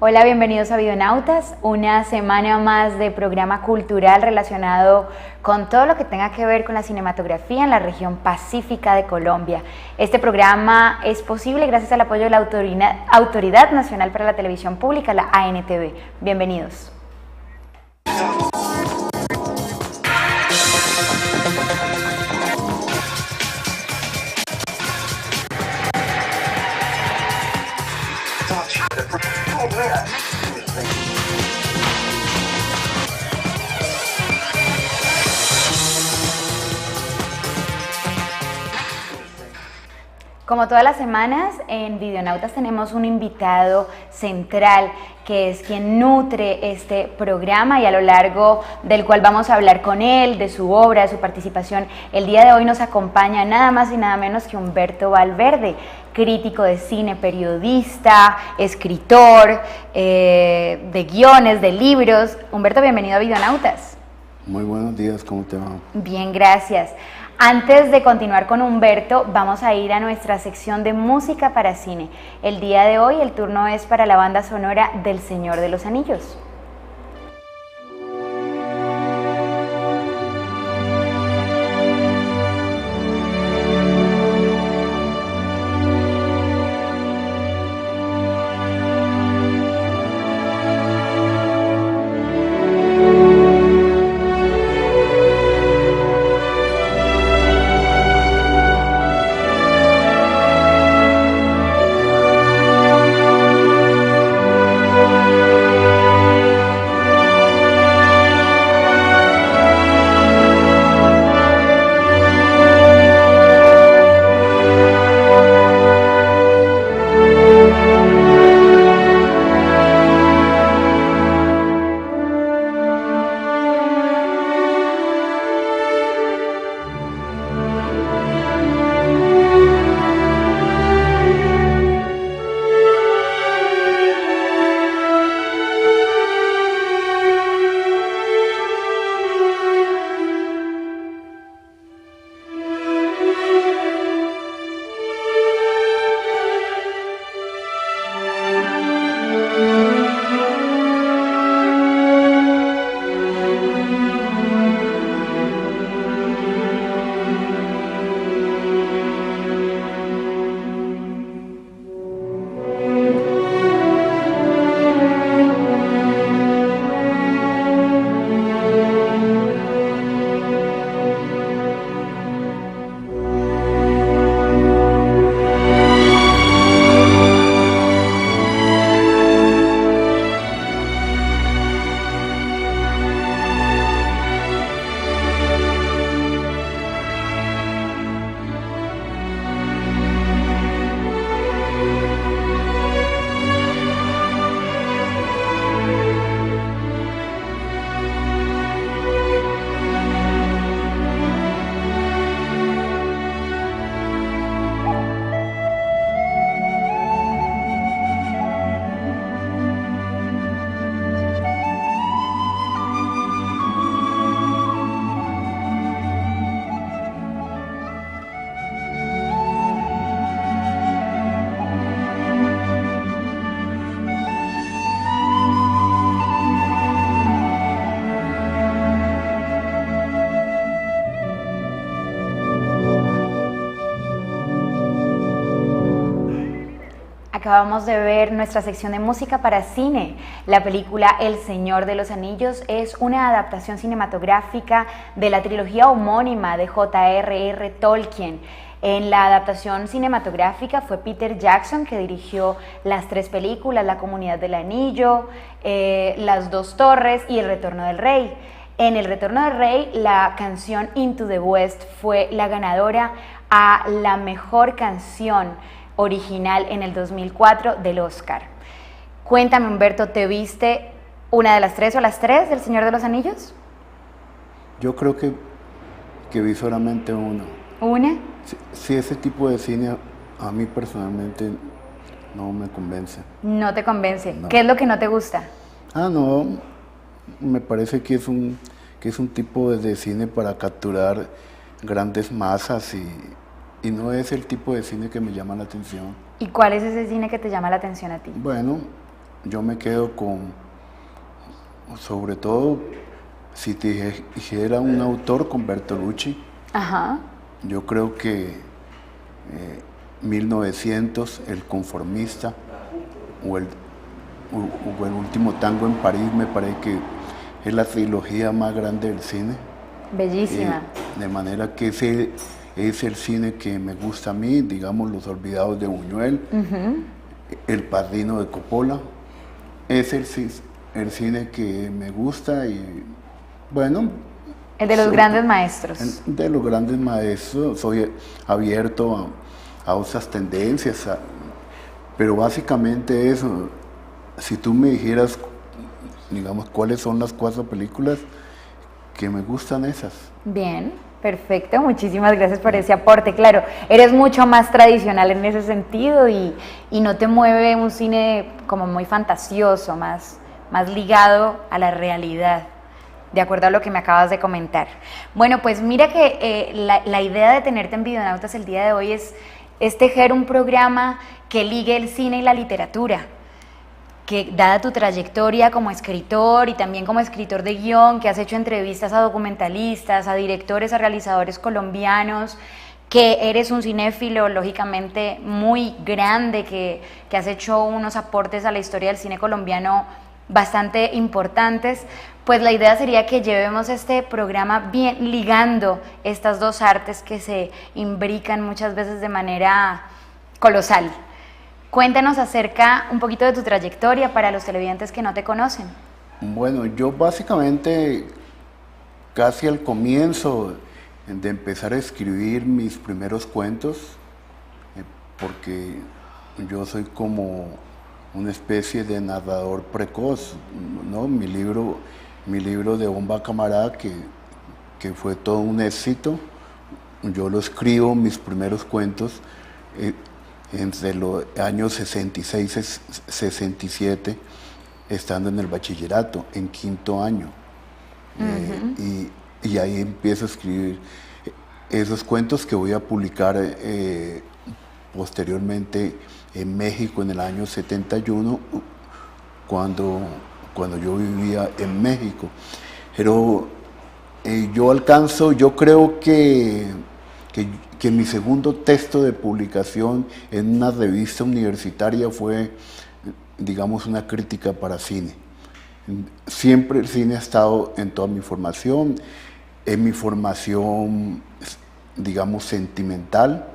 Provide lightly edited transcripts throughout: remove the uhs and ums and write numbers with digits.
Hola, bienvenidos a Videonautas, una semana más de programa cultural relacionado con todo lo que tenga que ver con la cinematografía en la región pacífica de Colombia. Este programa es posible gracias al apoyo de la Autoridad Nacional para la Televisión Pública, la ANTV. Bienvenidos. Como todas las semanas, en Videonautas tenemos un invitado central que es quien nutre este programa y a lo largo del cual vamos a hablar con él, de su obra, de su participación. El día de hoy nos acompaña nada más y nada menos que Humberto Valverde, crítico de cine, periodista, escritor, de guiones, de libros. Humberto, bienvenido a Videonautas. Muy buenos días, ¿cómo te va? Bien, gracias. Antes de continuar con Humberto, vamos a ir a nuestra sección de música para cine. El día de hoy el turno es para la banda sonora del Señor de los Anillos. Acabamos de ver nuestra sección de música para cine. La película El Señor de los Anillos es una adaptación cinematográfica de la trilogía homónima de J.R.R. Tolkien. En la adaptación cinematográfica fue Peter Jackson que dirigió las tres películas, La Comunidad del Anillo, Las Dos Torres y El Retorno del Rey. En El Retorno del Rey, la canción Into the West fue la ganadora a la mejor canción original en el 2004 del Oscar. Cuéntame, Humberto, ¿te viste una de las tres o las tres del Señor de los Anillos? Yo creo que vi solamente una. ¿Una? Sí, ese tipo de cine a mí personalmente no me convence. ¿No te convence? No. ¿Qué es lo que no te gusta? No, me parece que es un tipo de cine para capturar grandes masas y no es el tipo de cine que me llama la atención. ¿Y cuál es ese cine que te llama la atención a ti? Bueno, yo me quedo con, sobre todo, si te dijera un autor, con Bertolucci. Ajá. Yo creo que 1900, El conformista, o el último tango en París, me parece que es la trilogía más grande del cine. Bellísima. De manera que ese es el cine que me gusta a mí, digamos, Los Olvidados de Buñuel, El Padrino de Coppola. Es el cine que me gusta y, bueno... El de los grandes maestros. De los grandes maestros, soy abierto a otras tendencias, pero básicamente eso. Si tú me dijeras, digamos, cuáles son las 4 películas que me gustan, esas. Bien, perfecto, muchísimas gracias por ese aporte. Claro, eres mucho más tradicional en ese sentido y no te mueve un cine como muy fantasioso, más ligado a la realidad, de acuerdo a lo que me acabas de comentar. Bueno, pues mira que la idea de tenerte en Videonautas el día de hoy es tejer un programa que ligue el cine y la literatura, que dada tu trayectoria como escritor y también como escritor de guión, que has hecho entrevistas a documentalistas, a directores, a realizadores colombianos, que eres un cinéfilo lógicamente muy grande, que has hecho unos aportes a la historia del cine colombiano bastante importantes, pues la idea sería que llevemos este programa bien ligando estas dos artes que se imbrican muchas veces de manera colosal. Cuéntanos acerca un poquito de tu trayectoria para los televidentes que no te conocen. Bueno, yo básicamente casi al comienzo de empezar a escribir mis primeros cuentos, porque yo soy como una especie de narrador precoz, ¿no? Mi libro de Bomba Camarada, que fue todo un éxito, yo lo escribo, mis primeros cuentos, entre los años 66 y 67, estando en el bachillerato, en 5º año. Y ahí empiezo a escribir esos cuentos que voy a publicar posteriormente en México en el año 71, cuando yo vivía en México. Pero yo creo que mi segundo texto de publicación en una revista universitaria fue, digamos, una crítica para cine. Siempre el cine ha estado en toda mi formación, en mi formación, digamos, sentimental.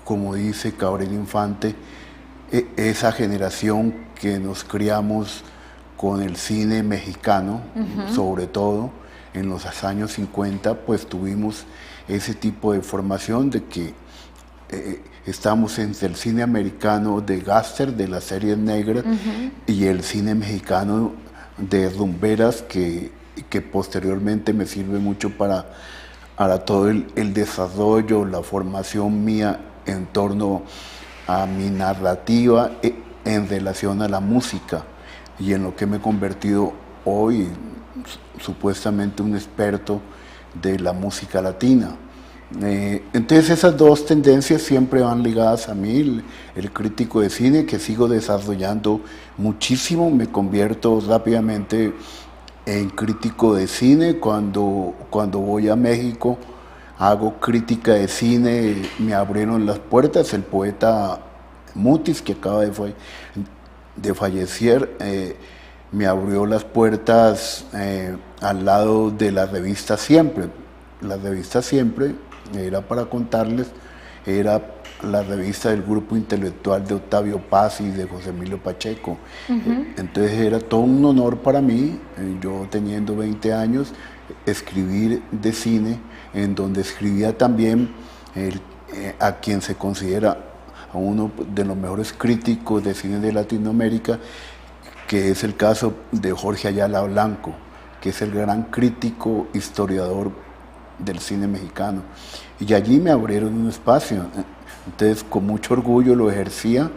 Como dice Cabrera Infante, esa generación que nos criamos con el cine mexicano, sobre todo en los años 50, pues tuvimos ese tipo de formación de que estamos entre el cine americano de Gaster, de las series negras, y el cine mexicano de rumberas, que posteriormente me sirve mucho para todo el desarrollo, la formación mía en torno a mi narrativa en relación a la música y en lo que me he convertido hoy, supuestamente un experto de la música latina. Entonces esas dos tendencias siempre van ligadas a mí, el crítico de cine, que sigo desarrollando muchísimo. Me convierto rápidamente en crítico de cine. Cuando voy a México hago crítica de cine, me abrieron las puertas. El poeta Mutis, que acaba de fallecer, me abrió las puertas al lado de la revista Siempre. La revista Siempre, era para contarles, era la revista del grupo intelectual de Octavio Paz y de José Emilio Pacheco. Entonces era todo un honor para mí, yo teniendo 20 años, escribir de cine, en donde escribía también a quien se considera a uno de los mejores críticos de cine de Latinoamérica, que es el caso de Jorge Ayala Blanco, que es el gran crítico, historiador del cine mexicano. Y allí me abrieron un espacio. Entonces, con mucho orgullo lo ejercía,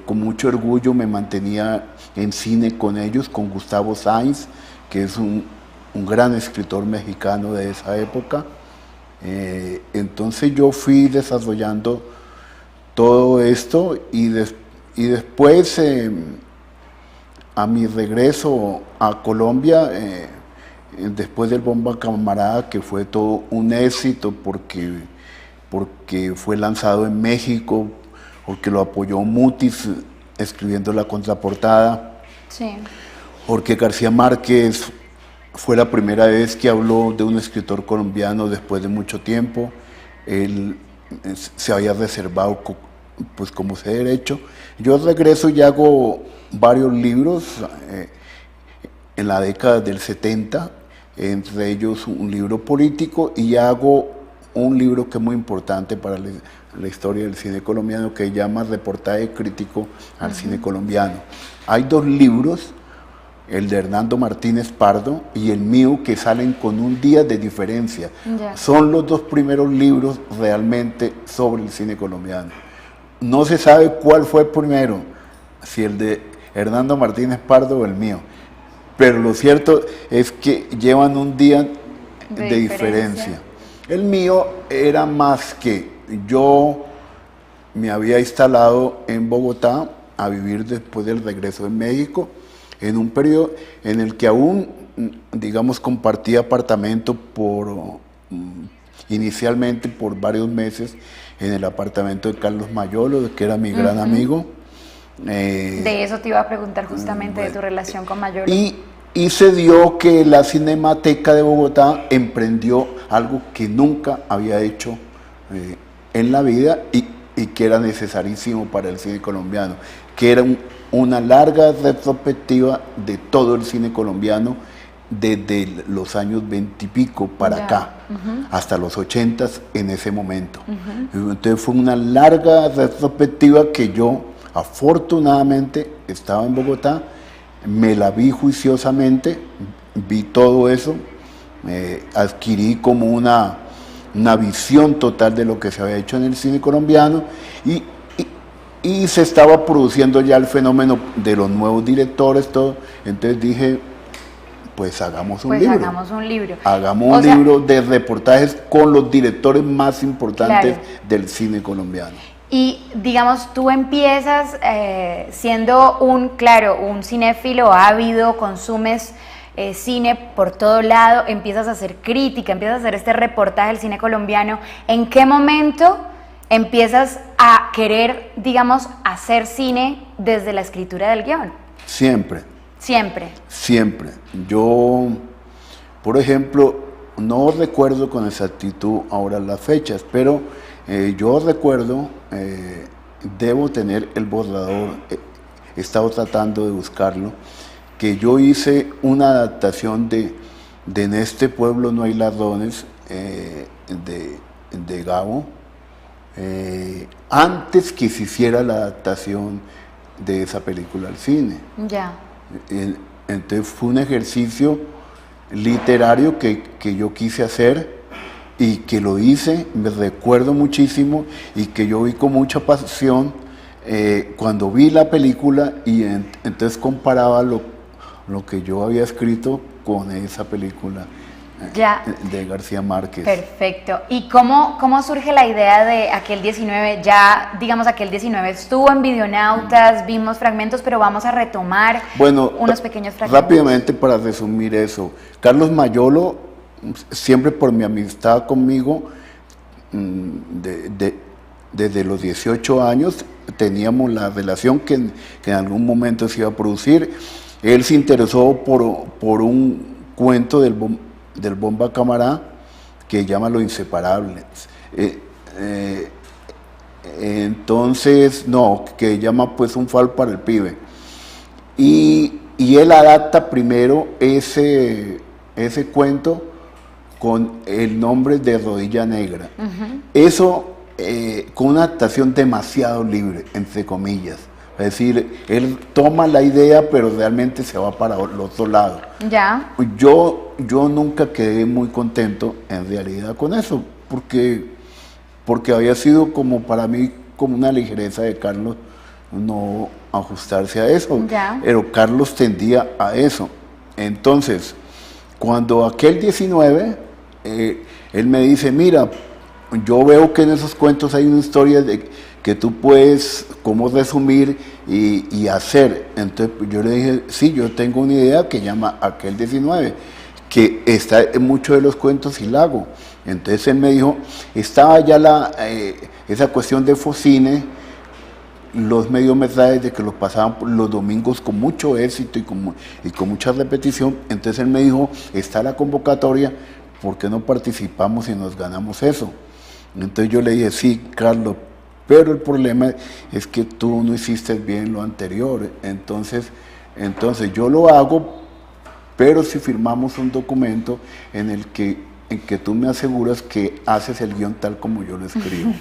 con mucho orgullo me mantenía en cine con ellos, con Gustavo Sainz, que es un gran escritor mexicano de esa época. Entonces yo fui desarrollando todo esto y y después, a mi regreso a Colombia, después del Bomba Camarada, que fue todo un éxito porque fue lanzado en México, porque lo apoyó Mutis escribiendo la contraportada, Sí. porque García Márquez fue la primera vez que habló de un escritor colombiano después de mucho tiempo. Él se había reservado pues como ese derecho. Yo regreso y hago varios libros en la década del 70, entre ellos un libro político, y hago un libro que es muy importante para la historia del cine colombiano, que se llama Reportaje Crítico al Cine Colombiano. Hay dos libros, el de Hernando Martínez Pardo y el mío, que salen con un día de diferencia. Ya. Son los dos primeros libros realmente sobre el cine colombiano. No se sabe cuál fue primero, si el de Hernando Martínez Pardo o el mío, pero lo cierto es que llevan un día de diferencia. El mío era más que yo me había instalado en Bogotá a vivir después del regreso de México, en un periodo en el que aún, digamos, compartía apartamento inicialmente por varios meses en el apartamento de Carlos Mayolo, que era mi gran amigo. De eso te iba a preguntar justamente, de tu relación con Mayolo. Y se dio que la Cinemateca de Bogotá emprendió algo que nunca había hecho en la vida y que era necesarísimo para el cine colombiano, que era una larga retrospectiva de todo el cine colombiano desde los años 20 y pico para acá, hasta los 80s en ese momento. Entonces fue una larga retrospectiva que yo, afortunadamente, estaba en Bogotá, me la vi juiciosamente, vi todo eso, adquirí como una visión total de lo que se había hecho en el cine colombiano y se estaba produciendo ya el fenómeno de los nuevos directores, todo. Entonces dije, pues hagamos un libro. Hagamos un libro. Hagamos un libro de reportajes con los directores más importantes del cine colombiano. Y digamos, tú empiezas siendo un cinéfilo ávido, consumes cine por todo lado, empiezas a hacer crítica, empiezas a hacer este reportaje del cine colombiano. ¿En qué momento empiezas a querer, digamos, hacer cine desde la escritura del guión? Siempre. Siempre. Siempre. Yo, por ejemplo, no recuerdo con exactitud ahora las fechas, pero yo recuerdo, debo tener el borrador, he estado tratando de buscarlo, que yo hice una adaptación de En este pueblo no hay ladrones, de Gabo, antes que se hiciera la adaptación de esa película al cine. Ya. Entonces fue un ejercicio literario que yo quise hacer y que lo hice, me recuerdo muchísimo, y que yo vi con mucha pasión cuando vi la película, y entonces comparaba lo que yo había escrito con esa película de García Márquez. Perfecto. ¿Y cómo surge la idea de Aquel 19? Ya, digamos, Aquel 19 estuvo en Videonautas, vimos fragmentos, pero vamos a retomar unos pequeños fragmentos. Rápidamente, para resumir eso, Carlos Mayolo, siempre por mi amistad conmigo, desde los 18 años, teníamos la relación que en algún momento se iba a producir. Él se interesó por un cuento del Bomba Camarada que llama Los Inseparables. Entonces, que llama pues Un fal para el pibe. Y él adapta primero ese cuento con el nombre de Rodilla Negra. Eso con una adaptación demasiado libre, entre comillas. Es decir, él toma la idea, pero realmente se va para el otro lado. Ya. Yo nunca quedé muy contento, en realidad, con eso, porque había sido como para mí como una ligereza de Carlos no ajustarse a eso. Ya. Pero Carlos tendía a eso. Entonces, cuando Aquel 19, él me dice, mira, yo veo que en esos cuentos hay una historia que tú puedes cómo resumir y hacer. Entonces yo le dije, sí, yo tengo una idea que llama Aquel 19, que está en muchos de los cuentos y la hago. Entonces él me dijo, estaba ya esa cuestión de Focine, los mediometrajes de que los pasaban los domingos con mucho éxito y con mucha repetición. Entonces él me dijo, está la convocatoria, ¿por qué no participamos y nos ganamos eso? Entonces yo le dije, sí, Carlos, pero el problema es que tú no hiciste bien lo anterior. Entonces yo lo hago, pero si firmamos un documento en que tú me aseguras que haces el guión tal como yo lo escribo.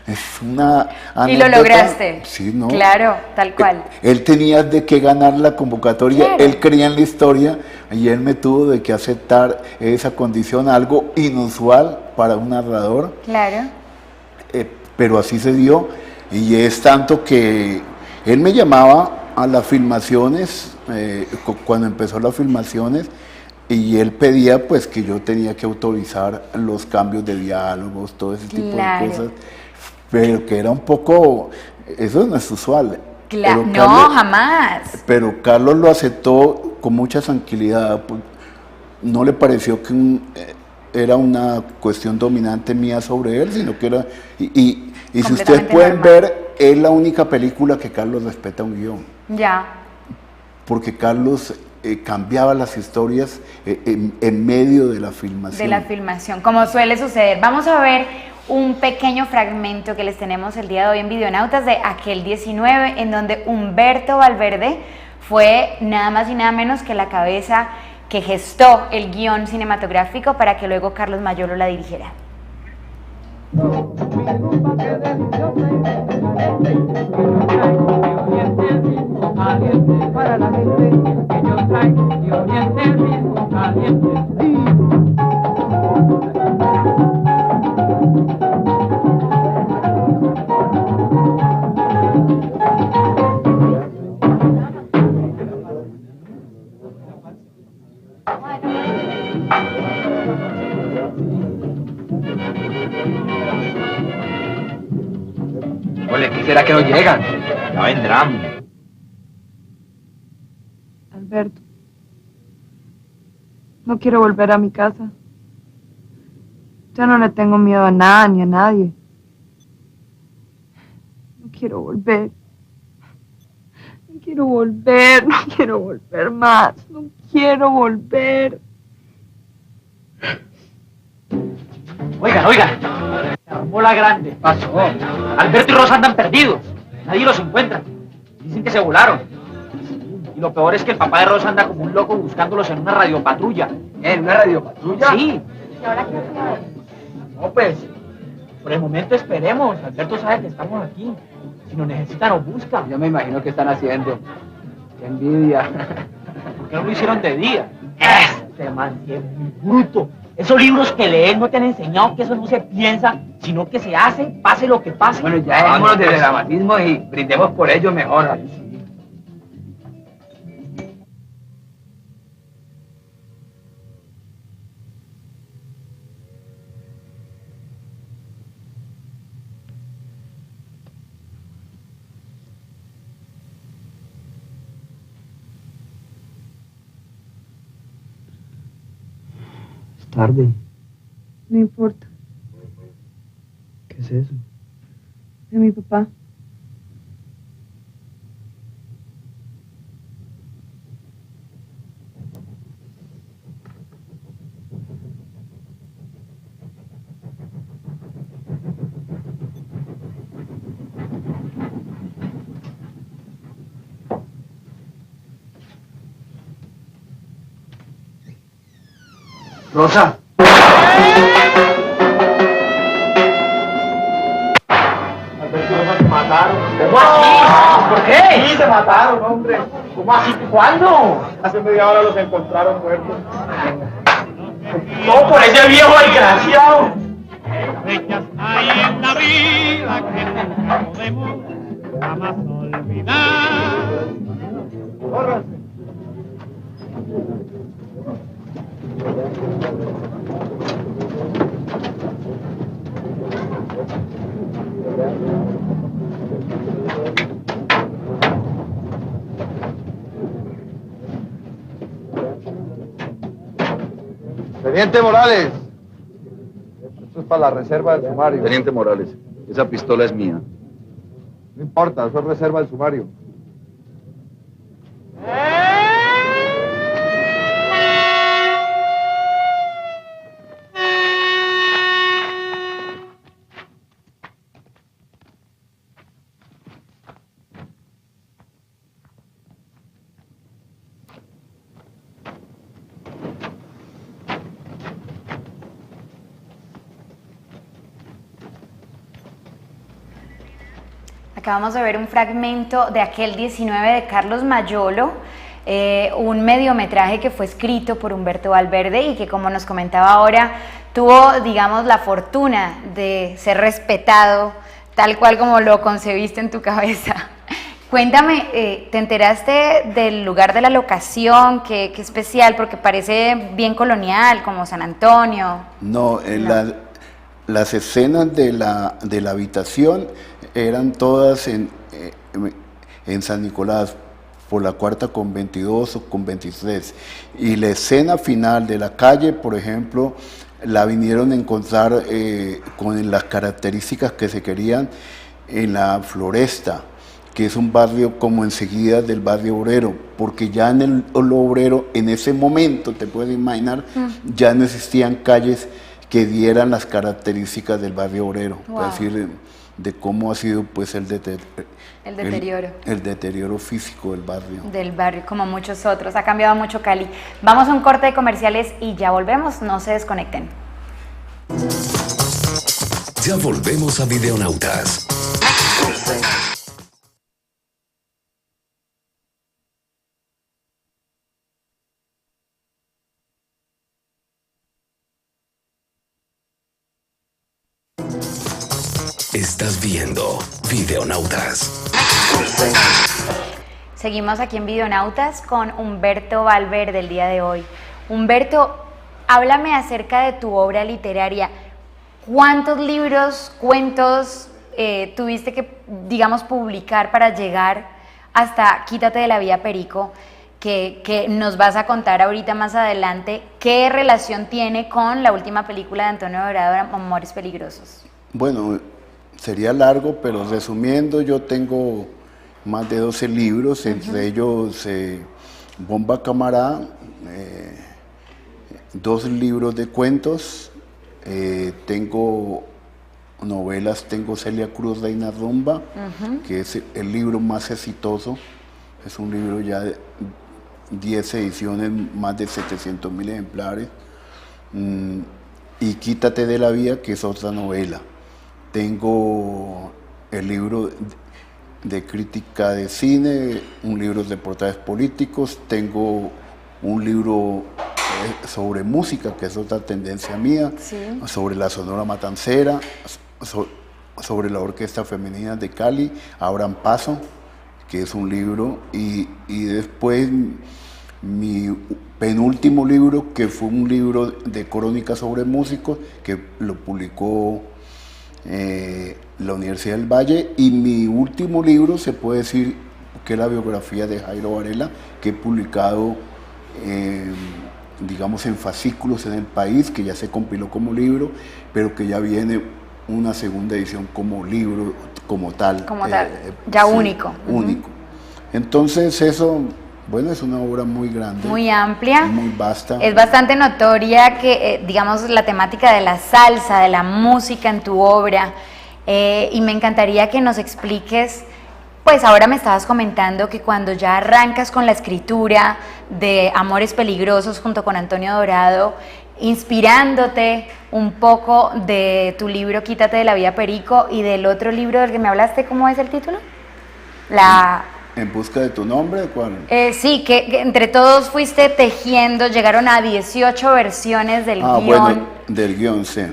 Es una anécdota. Y lo lograste. Sí, ¿no? Claro, tal cual. Él tenía de que ganar la convocatoria, claro. Él creía en la historia y él me tuvo de que aceptar esa condición, algo inusual para un narrador. Claro. Pero así se dio, y es tanto que él me llamaba a las filmaciones, cuando empezó las filmaciones, y él pedía pues que yo tenía que autorizar los cambios de diálogos, todo ese tipo de cosas, pero que era un poco, eso no es usual. Claro, no, jamás. Pero Carlos lo aceptó con mucha tranquilidad, no le pareció que era una cuestión dominante mía sobre él, sino que era, y si ustedes pueden ver, es la única película que Carlos respeta un guión. Ya. Porque Carlos cambiaba las historias en medio de la filmación. De la filmación, como suele suceder. Vamos a ver un pequeño fragmento que les tenemos el día de hoy en Videonautas de Aquel 19, en donde Humberto Valverde fue nada más y nada menos que la cabeza que gestó el guión cinematográfico para que luego Carlos Mayolo la dirigiera. Para la gente que ellos traen y oriente el mismo caliente. Ole, ¿qué será que no llegan? Ya vendrán. Alberto, no quiero volver a mi casa. Ya no le tengo miedo a nada ni a nadie. No quiero volver. No quiero volver, no quiero volver más. No quiero volver. Oigan, se armó la grande. Pasó. Alberto y Rosa andan perdidos. Nadie los encuentra. Dicen que se volaron. Y lo peor es que el papá de Rosa anda como un loco buscándolos en una radiopatrulla. ¿En una radiopatrulla? Sí. ¿Y ahora qué hacemos? No, pues, por el momento esperemos. Alberto sabe que estamos aquí. Si nos necesita, nos busca. Yo me imagino que están haciendo. Qué envidia. ¿Por qué no lo hicieron de día? Este man es muy bruto. Esos libros que leen no te han enseñado que eso no se piensa, sino que se hace, pase lo que pase. Bueno, ya dejémonos de dramatismo y brindemos por ello mejor. Tarde. No importa. ¿Qué es eso? Es mi papá. Rosa. Alberto y Rosa se mataron. ¿Cómo así? ¿Por qué? Sí, se mataron, hombre. ¿Cómo así? ¿Cuándo? Hace media hora los encontraron muertos. No, por ese viejo desgraciado. Fechas hay en la vida que nunca podemos jamás olvidar. Córranse. Teniente Morales. Esto es para la reserva del sumario. Teniente Morales, esa pistola es mía. No importa, eso es reserva del sumario. Acabamos de ver un fragmento de Aquel 19 de Carlos Mayolo, un mediometraje que fue escrito por Humberto Valverde y que, como nos comentaba ahora, tuvo, digamos, la fortuna de ser respetado tal cual como lo concebiste en tu cabeza. Cuéntame, ¿te enteraste del lugar de la locación? ¿Qué especial? Porque parece bien colonial, como San Antonio. No, las escenas de la habitación eran todas en San Nicolás, por la cuarta con 22 o con 23. Y la escena final de la calle, por ejemplo, la vinieron a encontrar con las características que se querían en la Floresta, que es un barrio como enseguida del barrio obrero, porque ya en el obrero, en ese momento, te puedes imaginar, ya no existían calles que dieran las características del barrio obrero, Wow. es decir, de cómo ha sido pues el deterioro. El deterioro físico del barrio. Del barrio, como muchos otros. Ha cambiado mucho Cali. Vamos a un corte de comerciales y ya volvemos. No se desconecten. Ya volvemos a Videonautas. Estás viendo Videonautas. Seguimos aquí en Videonautas con Humberto Valverde el día de hoy. Humberto, háblame acerca de tu obra literaria. ¿Cuántos libros, cuentos tuviste que, digamos, publicar para llegar hasta Quítate de la Vía Perico, que nos vas a contar ahorita más adelante? ¿Qué relación tiene con la última película de Antonio Dorado, Amores Peligrosos? Bueno, sería largo, pero resumiendo, yo tengo más de 12 libros, entre ellos Bomba Camará, 2 libros de cuentos, tengo novelas, tengo Celia Cruz, Reina Rumba, que es el libro más exitoso, es un libro ya de 10 ediciones, más de 700.000 ejemplares, y Quítate de la Vía, que es otra novela. Tengo el libro de crítica de cine, un libro de reportajes políticos, tengo un libro sobre música, que es otra tendencia mía, Sí. sobre la Sonora Matancera, sobre la Orquesta Femenina de Cali, Abran Paso, que es un libro, y después mi penúltimo libro, que fue un libro de crónicas sobre músicos, que lo publicó la Universidad del Valle, y mi último libro se puede decir que es la biografía de Jairo Varela, que he publicado digamos en fascículos en el país, que ya se compiló como libro, pero que ya viene una segunda edición como libro, como tal. Como tal, ya sí, único. Único. Entonces eso, bueno, es una obra muy grande. Muy amplia. Muy vasta. Es bastante notoria que, digamos, la temática de la salsa, de la música en tu obra, y me encantaría que nos expliques, pues ahora me estabas comentando que cuando ya arrancas con la escritura de Amores Peligrosos junto con Antonio Dorado, inspirándote un poco de tu libro Quítate de la Vía Perico y del otro libro del que me hablaste, ¿cómo es el título? ¿En busca de tu nombre? ¿Cuál? Sí, que entre todos fuiste tejiendo, llegaron a 18 versiones del guión. Bueno, del guión, sí.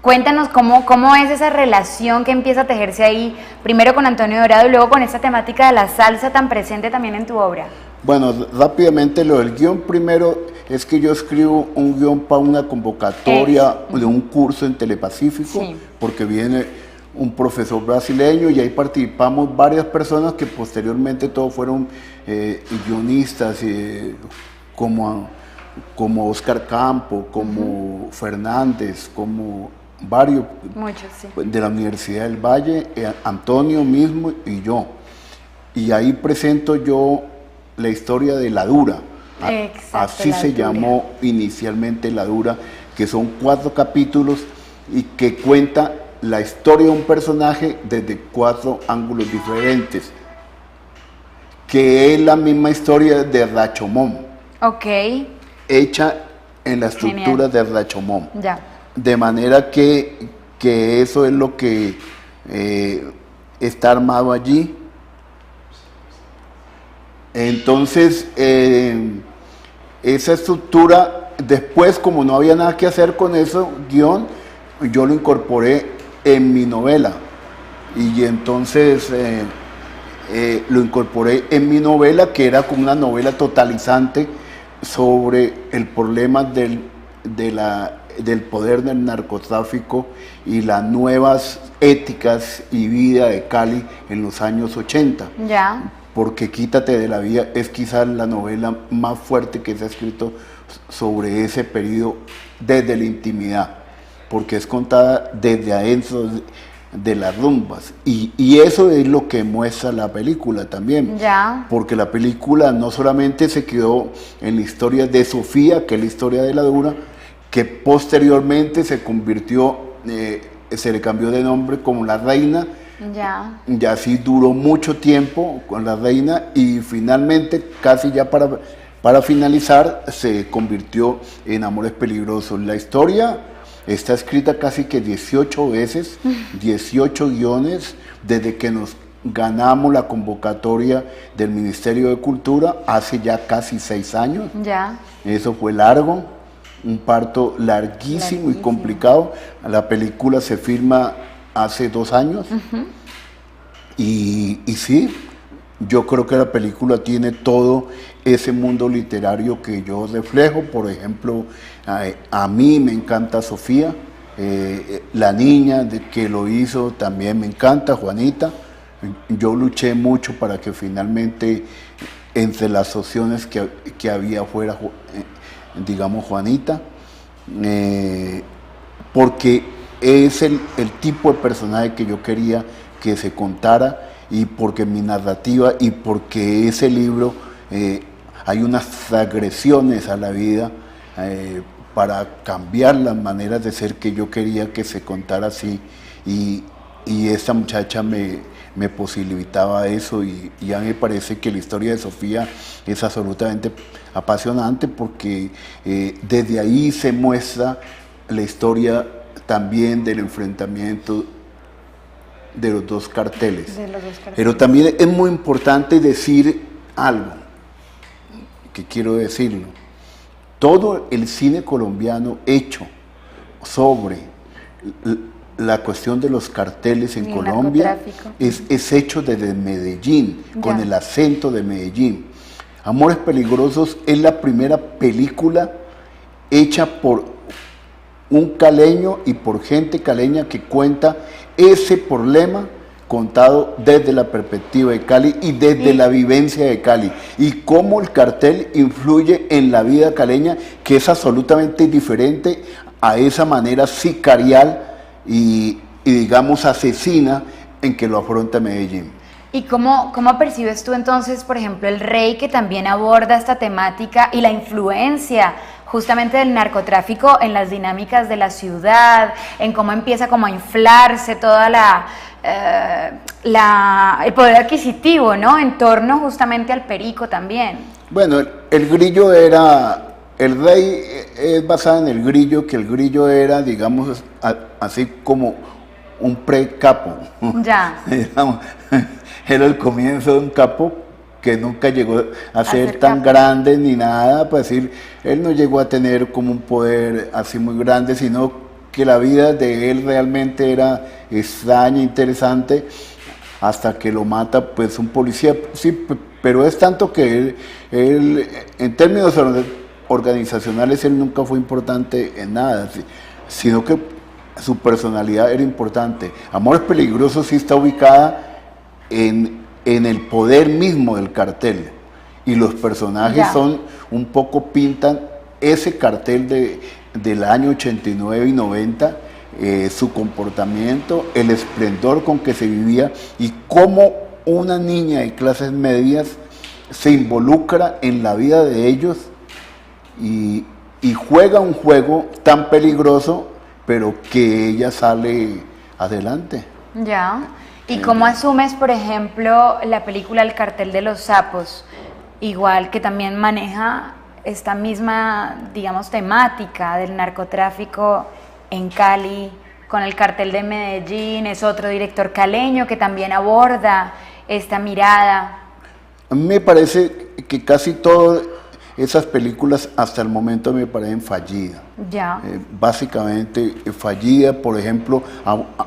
Cuéntanos cómo es esa relación que empieza a tejerse ahí, primero con Antonio Dorado y luego con esta temática de la salsa tan presente también en tu obra. Bueno, rápidamente lo del guión primero es que yo escribo un guión para una convocatoria de un curso en Telepacífico, Sí. porque viene un profesor brasileño y ahí participamos varias personas que posteriormente todos fueron guionistas, como como Oscar Campo, como Fernández, como varios Muchos, sí. de la Universidad del Valle, Antonio mismo y yo. Y ahí presento yo la historia de La Dura. Exacto, Así La se Dura. llamó inicialmente La Dura, que son 4 capítulos y que cuenta la historia de un personaje desde 4 ángulos diferentes, que es la misma historia de Rashomon, Ok, hecha en la estructura Genial. de Rashomon. ya. De manera que eso es lo que está armado allí. Entonces, esa estructura, después, como no había nada que hacer con eso, guión, yo lo incorporé en mi novela. Y entonces lo incorporé en mi novela, que era como una novela totalizante sobre el problema del poder del narcotráfico y las nuevas éticas y vida de Cali en los años 80. Ya. Porque Quítate de la Vida es quizás la novela más fuerte que se ha escrito sobre ese periodo desde la intimidad, porque es contada desde adentro de las rumbas. Y eso es lo que muestra la película también. Ya. Porque la película no solamente se quedó en la historia de Sofía, que es la historia de La Dura, que posteriormente se convirtió, se le cambió de nombre como La Reina. Ya. Y así duró mucho tiempo con La Reina y finalmente, casi ya para finalizar, se convirtió en Amores Peligrosos. La historia está escrita casi que 18 veces, 18 guiones, desde que nos ganamos la convocatoria del Ministerio de Cultura hace ya casi 6 años. Ya. Eso fue largo, un parto larguísimo y complicado. La película se filma hace 2 años. Y sí, yo creo que la película tiene todo ese mundo literario que yo reflejo. Por ejemplo, a mí me encanta Sofía, la niña que lo hizo también me encanta, Juanita. Yo luché mucho para que finalmente entre las opciones que había fuera, digamos, Juanita, porque es el tipo de personaje que yo quería que se contara, y porque mi narrativa y porque ese libro hay unas agresiones a la vida para cambiar las maneras de ser que yo quería que se contara así, y esta muchacha me posibilitaba eso, y ya me parece que la historia de Sofía es absolutamente apasionante, porque desde ahí se muestra la historia también del enfrentamiento de los dos carteles. Pero también es muy importante decir algo, que quiero decirlo. Todo el cine colombiano hecho sobre la cuestión de los carteles en Colombia es hecho desde Medellín, con el acento de Medellín. Amores Peligrosos es la primera película hecha por un caleño y por gente caleña que cuenta ese problema contado desde la perspectiva de Cali y desde la vivencia de Cali, y cómo el cartel influye en la vida caleña, que es absolutamente diferente a esa manera sicarial y digamos asesina en que lo afronta Medellín. ¿Y cómo percibes tú entonces, por ejemplo, El Rey, que también aborda esta temática y la influencia justamente del narcotráfico en las dinámicas de la ciudad, en cómo empieza como a inflarse toda el poder adquisitivo, ¿no? En torno justamente al perico también? Bueno, el Grillo era, El Rey es basado en El Grillo, que el Grillo era, digamos, así como un pre-capo. Ya. Era el comienzo de un capo que nunca llegó a ser tan grande ni nada, pues decir, él no llegó a tener como un poder así muy grande, sino que la vida de él realmente era extraña, interesante, hasta que lo mata pues un policía. Sí, pero es tanto que él en términos organizacionales, él nunca fue importante en nada, sino que su personalidad era importante. Amores Peligrosos sí está ubicada en el poder mismo del cartel, y los personajes son un poco pintan ese cartel del año 89 y 90, su comportamiento, el esplendor con que se vivía y cómo una niña de clases medias se involucra en la vida de ellos y juega un juego tan peligroso, pero que ella sale adelante. Ya. ¿Y cómo asumes, por ejemplo, la película El cartel de los sapos? Igual que también maneja esta misma, digamos, temática del narcotráfico en Cali, con El cartel de Medellín, es otro director caleño que también aborda esta mirada. A mí me parece que casi todas esas películas hasta el momento me parecen fallidas. Ya. Básicamente fallidas, por ejemplo,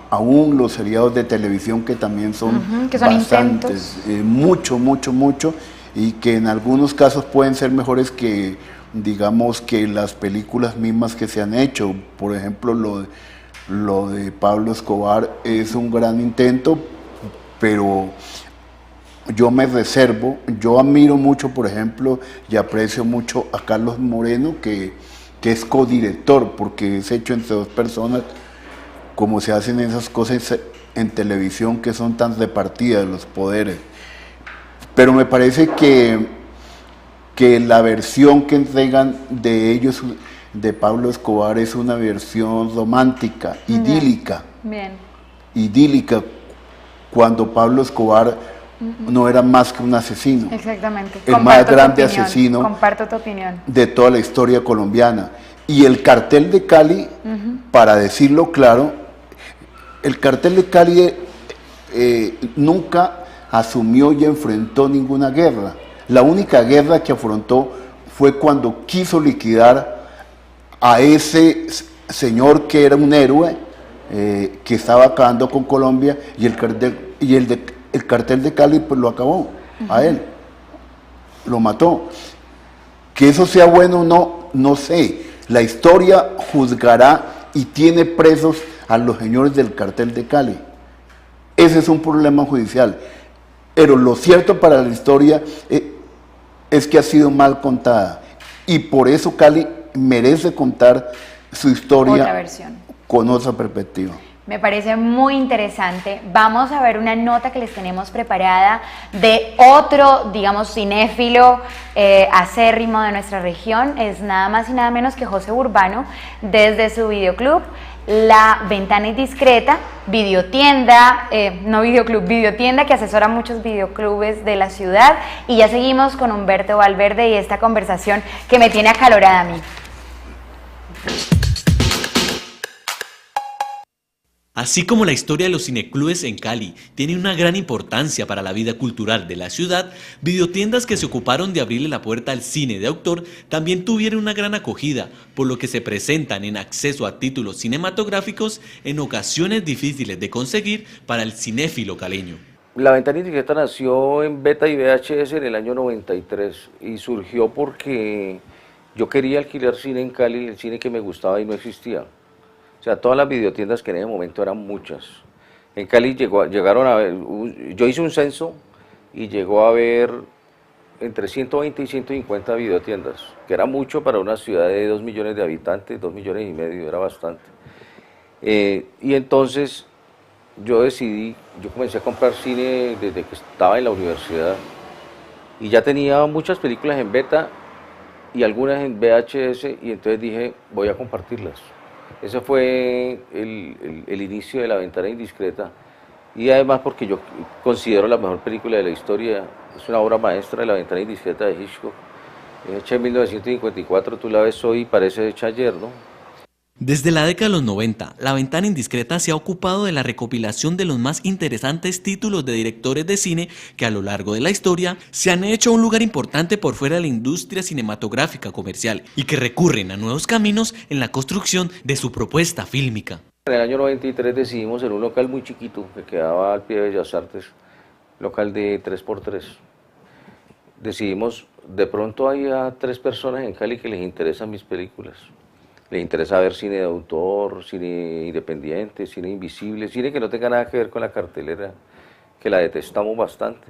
aún los seriados de televisión que también son, que son bastantes, mucho, y que en algunos casos pueden ser mejores que, digamos, que las películas mismas que se han hecho. Por ejemplo, lo de Pablo Escobar es un gran intento, pero yo me reservo, yo admiro mucho, por ejemplo, y aprecio mucho a Carlos Moreno, que es codirector, porque es hecho entre dos personas, como se hacen esas cosas en televisión que son tan repartidas los poderes. Pero me parece que la versión que entregan de ellos, de Pablo Escobar, es una versión romántica, idílica. Bien. Idílica, cuando Pablo Escobar no era más que un asesino. Exactamente. El más grande asesino. Comparto tu opinión. De toda la historia colombiana. Y el cartel de Cali, para decirlo claro, el cartel de Cali nunca asumió y enfrentó ninguna guerra. La única guerra que afrontó fue cuando quiso liquidar a ese señor que era un héroe, que estaba acabando con Colombia, y el cartel de Cali pues lo acabó, a él, lo mató. Que eso sea bueno o no, no sé. La historia juzgará y tiene presos a los señores del cartel de Cali. Ese es un problema judicial. Pero lo cierto para la historia es que ha sido mal contada. Y por eso Cali merece contar su historia otra versión, con otra perspectiva. Me parece muy interesante. Vamos a ver una nota que les tenemos preparada de otro, digamos, cinéfilo acérrimo de nuestra región. Es nada más y nada menos que José Urbano, desde su videoclub La Ventana Indiscreta, videotienda, no videoclub, videotienda que asesora muchos videoclubes de la ciudad. Y ya seguimos con Humberto Valverde y esta conversación que me tiene acalorada a mí. Así como la historia de los cineclubes en Cali tiene una gran importancia para la vida cultural de la ciudad, videotiendas que se ocuparon de abrirle la puerta al cine de autor también tuvieron una gran acogida, por lo que se presentan en acceso a títulos cinematográficos en ocasiones difíciles de conseguir para el cinéfilo caleño. La Ventana Indiscreta nació en beta y VHS en el año 93 y surgió porque yo quería alquilar cine en Cali, el cine que me gustaba y no existía. O sea, todas las videotiendas que en ese momento eran muchas. En Cali llegaron a ver, yo hice un censo y llegó a haber entre 120 y 150 videotiendas, que era mucho para una ciudad de 2 millones de habitantes, 2 millones y medio, era bastante. Y entonces yo comencé a comprar cine desde que estaba en la universidad y ya tenía muchas películas en beta y algunas en VHS y entonces dije, voy a compartirlas. Ese fue el inicio de La Ventana Indiscreta y además porque yo considero la mejor película de la historia, es una obra maestra de La Ventana Indiscreta de Hitchcock, hecha en 1954, tú la ves hoy y parece hecha ayer, ¿no? Desde la década de los 90, La Ventana Indiscreta se ha ocupado de la recopilación de los más interesantes títulos de directores de cine que a lo largo de la historia se han hecho un lugar importante por fuera de la industria cinematográfica comercial y que recurren a nuevos caminos en la construcción de su propuesta fílmica. En el año 93 decidimos en un local muy chiquito que quedaba al pie de Bellas Artes, local de 3x3. Decidimos, de pronto hay a 3 personas en Cali que les interesan mis películas. Les interesa ver cine de autor, cine independiente, cine invisible, cine que no tenga nada que ver con la cartelera, que la detestamos bastante.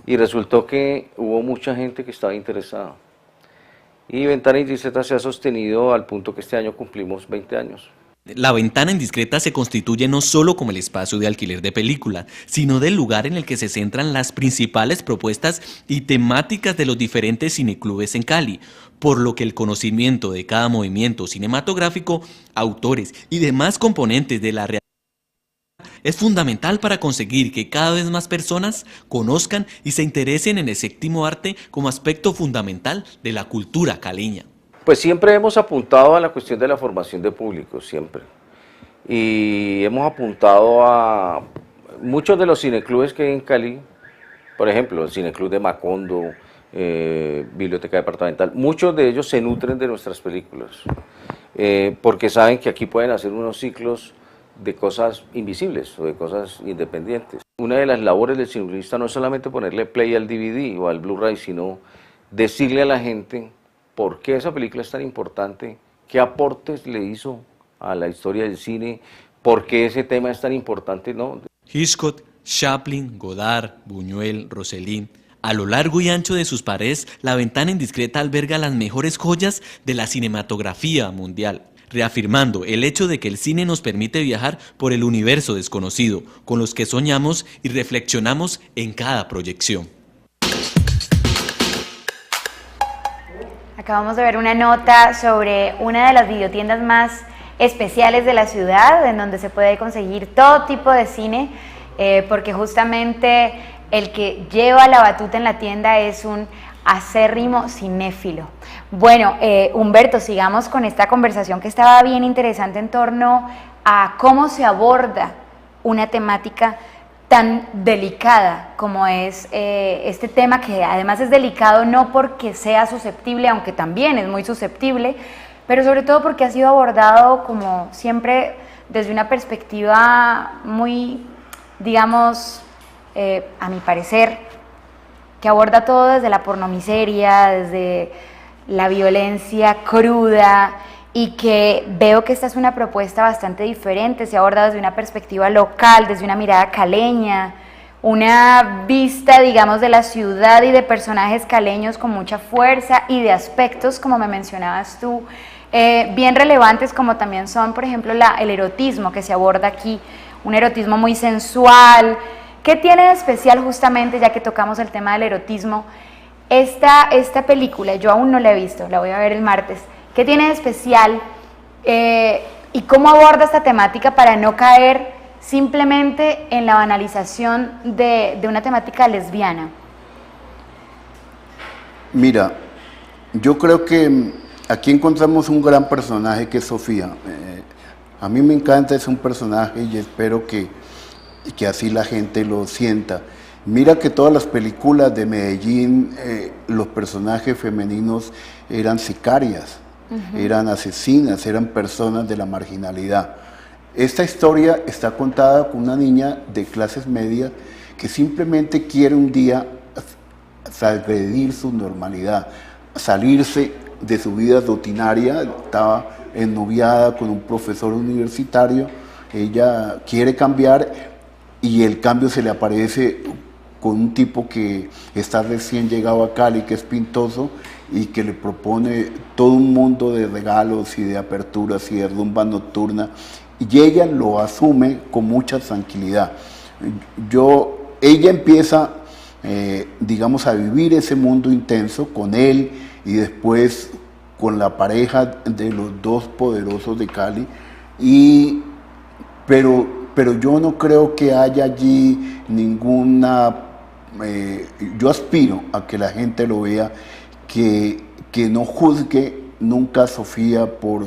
Y resultó que hubo mucha gente que estaba interesada. Y Ventana Indiscreta se ha sostenido al punto que este año cumplimos 20 años. La Ventana Indiscreta se constituye no solo como el espacio de alquiler de película, sino del lugar en el que se centran las principales propuestas y temáticas de los diferentes cineclubes en Cali, por lo que el conocimiento de cada movimiento cinematográfico, autores y demás componentes de la realidad es fundamental para conseguir que cada vez más personas conozcan y se interesen en el séptimo arte como aspecto fundamental de la cultura caleña. Pues siempre hemos apuntado a la cuestión de la formación de público, siempre. Y hemos apuntado a muchos de los cineclubes que hay en Cali, por ejemplo, el Cineclub de Macondo, Biblioteca Departamental, muchos de ellos se nutren de nuestras películas, porque saben que aquí pueden hacer unos ciclos de cosas invisibles o de cosas independientes. Una de las labores del cineclubista no es solamente ponerle play al DVD o al Blu-ray, sino decirle a la gente por qué esa película es tan importante, qué aportes le hizo a la historia del cine, por qué ese tema es tan importante, ¿no? Hitchcock, Chaplin, Godard, Buñuel, Rossellini. A lo largo y ancho de sus paredes, La Ventana Indiscreta alberga las mejores joyas de la cinematografía mundial, reafirmando el hecho de que el cine nos permite viajar por el universo desconocido, con los que soñamos y reflexionamos en cada proyección. Acabamos de ver una nota sobre una de las videotiendas más especiales de la ciudad, en donde se puede conseguir todo tipo de cine, porque justamente el que lleva la batuta en la tienda es un acérrimo cinéfilo. Bueno, Humberto, sigamos con esta conversación que estaba bien interesante en torno a cómo se aborda una temática tan delicada como es este tema, que además es delicado no porque sea susceptible, aunque también es muy susceptible, pero sobre todo porque ha sido abordado, como siempre, desde una perspectiva muy, digamos, a mi parecer, que aborda todo desde la pornomiseria, desde la violencia cruda, y que veo que esta es una propuesta bastante diferente, se aborda desde una perspectiva local, desde una mirada caleña, una vista, digamos, de la ciudad y de personajes caleños con mucha fuerza y de aspectos, como me mencionabas tú, bien relevantes, como también son, por ejemplo, el erotismo que se aborda aquí, un erotismo muy sensual. ¿Qué tiene de especial, justamente, ya que tocamos el tema del erotismo, esta película? Yo aún no la he visto, la voy a ver el martes. ¿Qué tiene de especial y cómo aborda esta temática para no caer simplemente en la banalización de una temática lesbiana? Mira, yo creo que aquí encontramos un gran personaje que es Sofía. A mí me encanta, es un personaje y espero que así la gente lo sienta. Mira que todas las películas de Medellín, los personajes femeninos eran sicarias, eran asesinas, eran personas de la marginalidad. Esta historia está contada con una niña de clases medias que simplemente quiere un día agredir su normalidad, salirse de su vida rutinaria. Estaba ennoviada con un profesor universitario, ella quiere cambiar y el cambio se le aparece con un tipo que está recién llegado a Cali, que es pintoso y que le propone todo un mundo de regalos y de aperturas y de rumba nocturna, y ella lo asume con mucha tranquilidad. Ella empieza, digamos, a vivir ese mundo intenso con él y después con la pareja de los dos poderosos de Cali, pero yo no creo que haya allí ninguna... yo aspiro a que la gente lo vea, que no juzgue nunca a Sofía por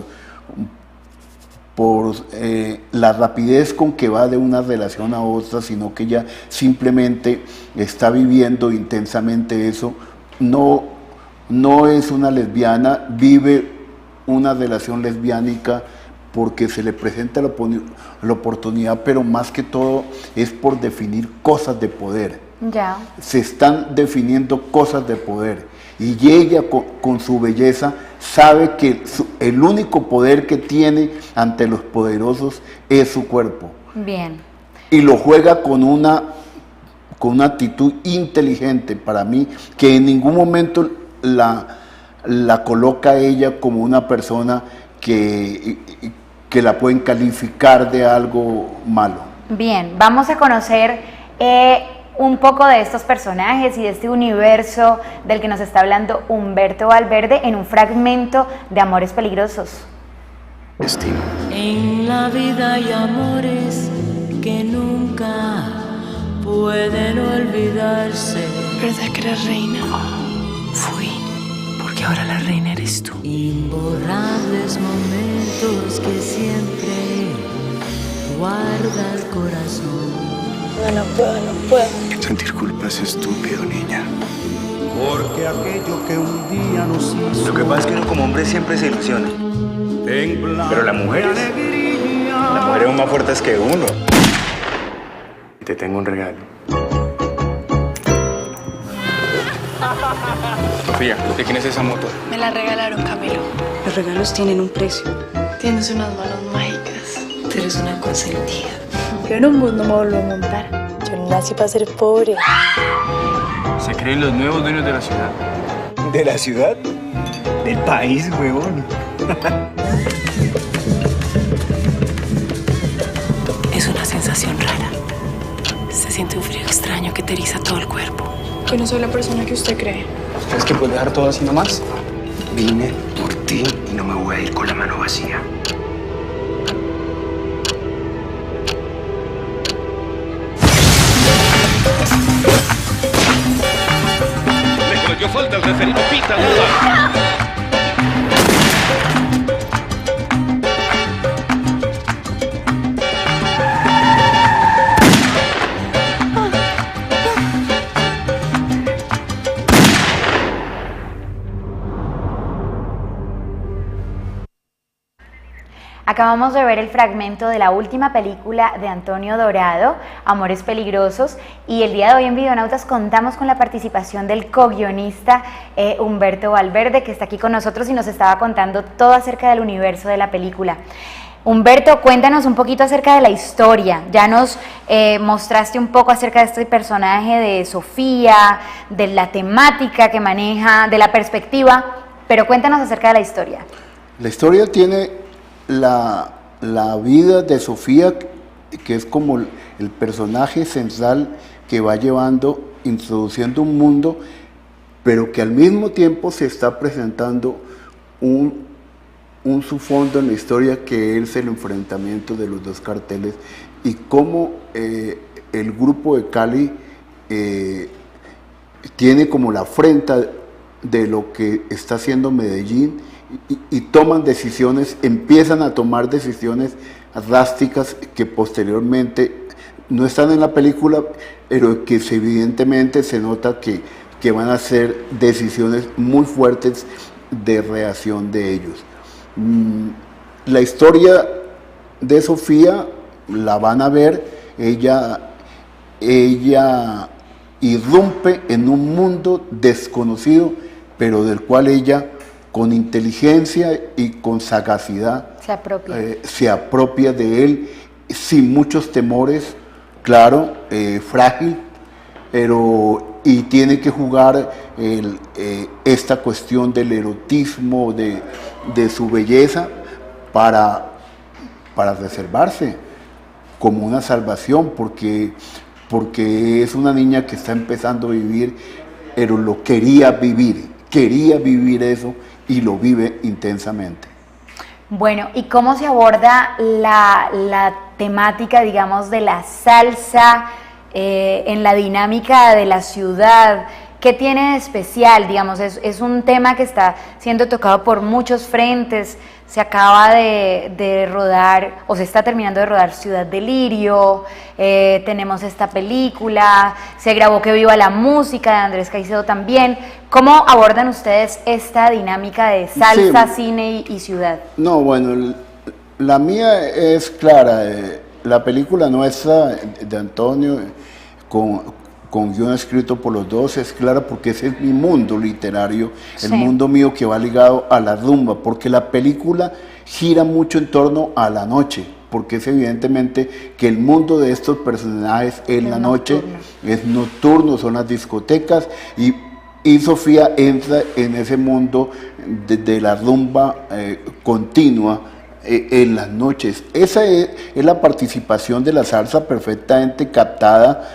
la rapidez con que va de una relación a otra, sino que ella simplemente está viviendo intensamente eso. No es una lesbiana, vive una relación lesbiánica porque se le presenta la oportunidad, pero más que todo es por definir cosas de poder. Ya. Se están definiendo cosas de poder y ella con su belleza sabe que el único poder que tiene ante los poderosos es su cuerpo. Bien. Y lo juega con una actitud inteligente, para mí, que en ningún momento la coloca a ella como una persona que la pueden calificar de algo malo. Bien, vamos a conocer un poco de estos personajes y de este universo del que nos está hablando Humberto Valverde en un fragmento de Amores Peligrosos. Destino. En la vida hay amores que nunca pueden olvidarse. ¿Verdad que eres reina? Fui, porque ahora la reina eres tú. Imborrables momentos que siempre guarda el corazón. No puedo. Sentir culpa es estúpido, niña. Porque aquello que un día nos hizo. Lo que pasa es que uno como hombre siempre se ilusiona. Pero las mujeres son más fuertes que uno. Y te tengo un regalo. Sofía, ¿de quién es esa moto? Me la regalaron, Camilo. Los regalos tienen un precio. Tienes unas manos mágicas. Tú eres una consentida. Yo en un mundo me vuelvo a montar. Yo no nací para ser pobre. Se creen los nuevos dueños de la ciudad. ¿De la ciudad? Del país, huevón. Es una sensación rara. Se siente un frío extraño que te eriza todo el cuerpo. Yo no soy la persona que usted cree. ¿Crees que puedes dejar todo así nomás? Vine por ti y no me voy a ir con la mano vacía. Le cometió falta el referido pita nada. Acabamos de ver el fragmento de la última película de Antonio Dorado, Amores Peligrosos, y el día de hoy en Videonautas contamos con la participación del co-guionista Humberto Valverde, que está aquí con nosotros y nos estaba contando todo acerca del universo de la película. Humberto, cuéntanos un poquito acerca de la historia. Ya nos mostraste un poco acerca de este personaje de Sofía, de la temática que maneja, de la perspectiva, pero cuéntanos acerca de la historia. La historia tiene la vida de Sofía, que es como el personaje central que va introduciendo un mundo, pero que al mismo tiempo se está presentando un subfondo en la historia, que es el enfrentamiento de los dos carteles y cómo el grupo de Cali tiene como la afrenta de lo que está haciendo Medellín y toman decisiones, empiezan a tomar decisiones drásticas que posteriormente no están en la película, pero que evidentemente se nota que van a ser decisiones muy fuertes de reacción de ellos. La historia de Sofía la van a ver, ella irrumpe en un mundo desconocido, pero del cual ella con inteligencia y con sagacidad se apropia de él, sin muchos temores, claro, frágil, y tiene que jugar esta cuestión del erotismo, de su belleza, para reservarse como una salvación, porque es una niña que está empezando a vivir, pero lo quería vivir eso, y lo vive intensamente. Bueno, ¿y cómo se aborda la temática, digamos, de la salsa en la dinámica de la ciudad? ¿Qué tiene de especial? Digamos, es un tema que está siendo tocado por muchos frentes. Se acaba de rodar, o se está terminando de rodar Ciudad Delirio, tenemos esta película, se grabó Que Viva la Música de Andrés Caicedo también. ¿Cómo abordan ustedes esta dinámica de salsa, cine y ciudad? No, bueno, la mía es clara. La película nuestra de Antonio, con guión escrito por los dos, es clara porque ese es mi mundo literario, el mundo mío que va ligado a la rumba, porque la película gira mucho en torno a la noche, porque es evidentemente que el mundo de estos personajes es la noche, es nocturno, son las discotecas, y Sofía entra en ese mundo de la rumba continua en las noches. Esa es la participación de la salsa perfectamente captada,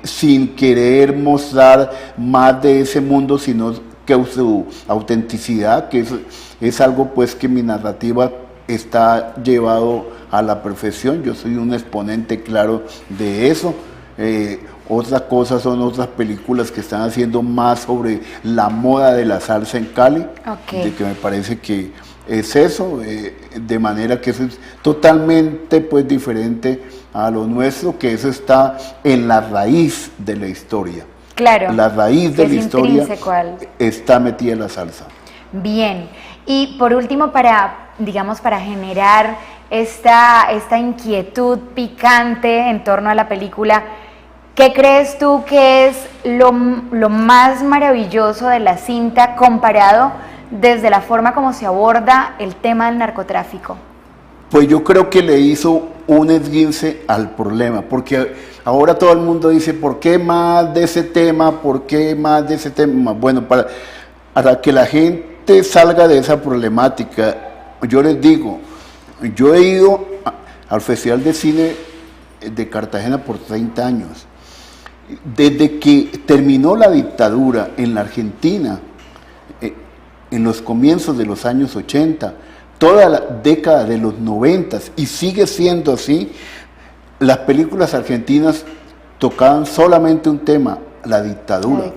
sin querer mostrar más de ese mundo, sino que su autenticidad, que es algo pues que mi narrativa está llevado a la perfección. Yo soy un exponente claro de eso. Otras cosas son otras películas que están haciendo más sobre la moda de la salsa en Cali, de que me parece que es eso, de manera que eso es totalmente pues diferente a lo nuestro, que eso está en la raíz de la historia. Claro. La raíz de la historia al... está metida en la salsa. Bien, y por último, para generar esta inquietud picante en torno a la película, ¿qué crees tú que es lo más maravilloso de la cinta comparado desde la forma como se aborda el tema del narcotráfico? Pues yo creo que le hizo un esguince al problema, porque ahora todo el mundo dice, ¿por qué más de ese tema? ¿Por qué más de ese tema? Bueno, para que la gente salga de esa problemática, yo les digo, yo he ido al Festival de Cine de Cartagena por 30 años. Desde que terminó la dictadura en la Argentina, en los comienzos de los años 80, toda la década de los 90, y sigue siendo así, las películas argentinas tocaban solamente un tema, la dictadura.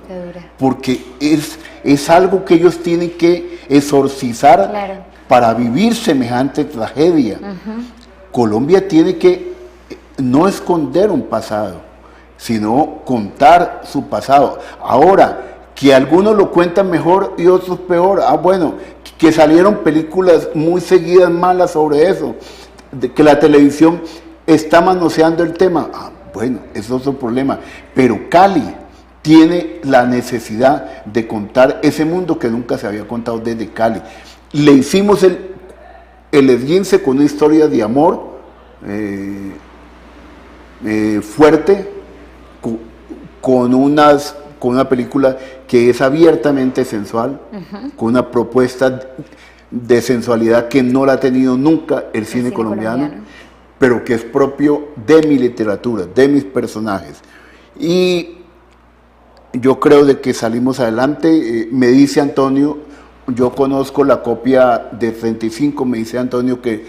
Porque es algo que ellos tienen que exorcizar para vivir semejante tragedia. Colombia tiene que no esconder un pasado, sino contar su pasado. Ahora, que algunos lo cuentan mejor y otros peor, bueno, que salieron películas muy seguidas malas sobre eso, de que la televisión está manoseando el tema, bueno, es otro problema, pero Cali tiene la necesidad de contar ese mundo que nunca se había contado desde Cali. Le hicimos el esguince con una historia de amor fuerte, con una película que es abiertamente sensual, con una propuesta de sensualidad que no la ha tenido nunca el cine colombiano, pero que es propio de mi literatura, de mis personajes. Y yo creo de que salimos adelante. Me dice Antonio, yo conozco la copia de 35, me dice Antonio que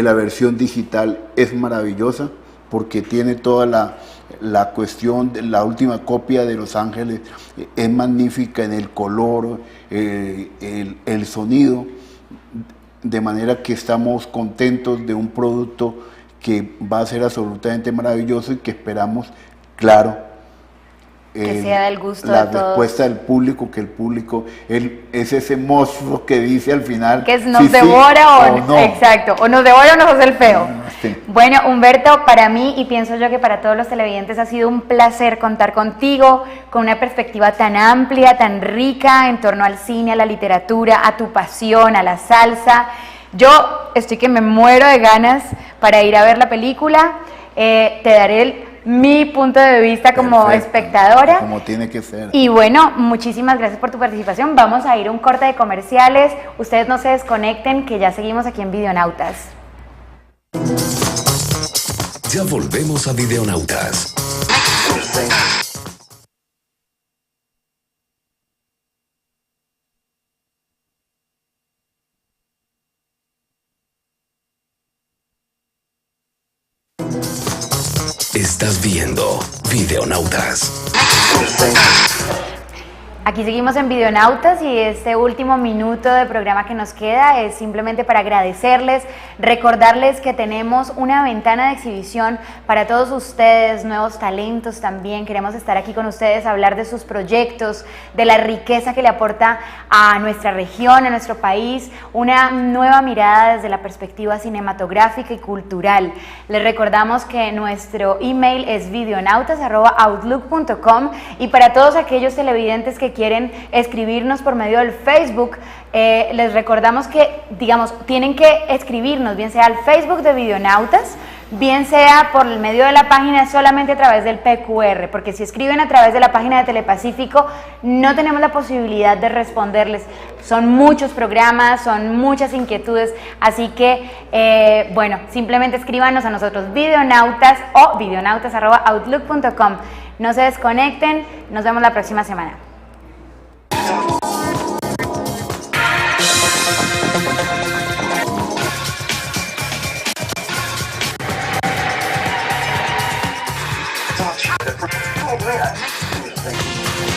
la versión digital es maravillosa, porque tiene toda la cuestión de la última copia de Los Ángeles, es magnífica en el color, el sonido, de manera que estamos contentos de un producto que va a ser absolutamente maravilloso y que esperamos, claro, que sea del gusto la de todos. respuesta del público, que el público es ese monstruo que dice al final que nos devora o no. Exacto, o nos devora o nos hace el feo. Sí. Bueno, Humberto, para mí y pienso yo que para todos los televidentes ha sido un placer contar contigo, con una perspectiva tan amplia, tan rica en torno al cine, a la literatura, a tu pasión, a la salsa. Yo estoy que me muero de ganas para ir a ver la película. Te daré mi punto de vista como espectadora. Como tiene que ser. Y bueno, muchísimas gracias por tu participación. Vamos a ir a un corte de comerciales. Ustedes no se desconecten, que ya seguimos aquí en Videonautas. Ya volvemos a Videonautas. Estás viendo Videonautas. Aquí seguimos en Videonautas y este último minuto de programa que nos queda es simplemente para agradecerles, recordarles que tenemos una ventana de exhibición para todos ustedes, nuevos talentos también. Queremos estar aquí con ustedes, hablar de sus proyectos, de la riqueza que le aporta a nuestra región, a nuestro país, una nueva mirada desde la perspectiva cinematográfica y cultural. Les recordamos que nuestro email es videonautas@outlook.com y para todos aquellos televidentes que quieren escribirnos por medio del Facebook, les recordamos que, tienen que escribirnos, bien sea al Facebook de Videonautas, bien sea por el medio de la página, solamente a través del PQR, porque si escriben a través de la página de Telepacífico no tenemos la posibilidad de responderles. Son muchos programas, son muchas inquietudes, así que bueno, simplemente escríbanos a nosotros videonautas o videonautas@outlook.com. No se desconecten, nos vemos la próxima semana. Thank you.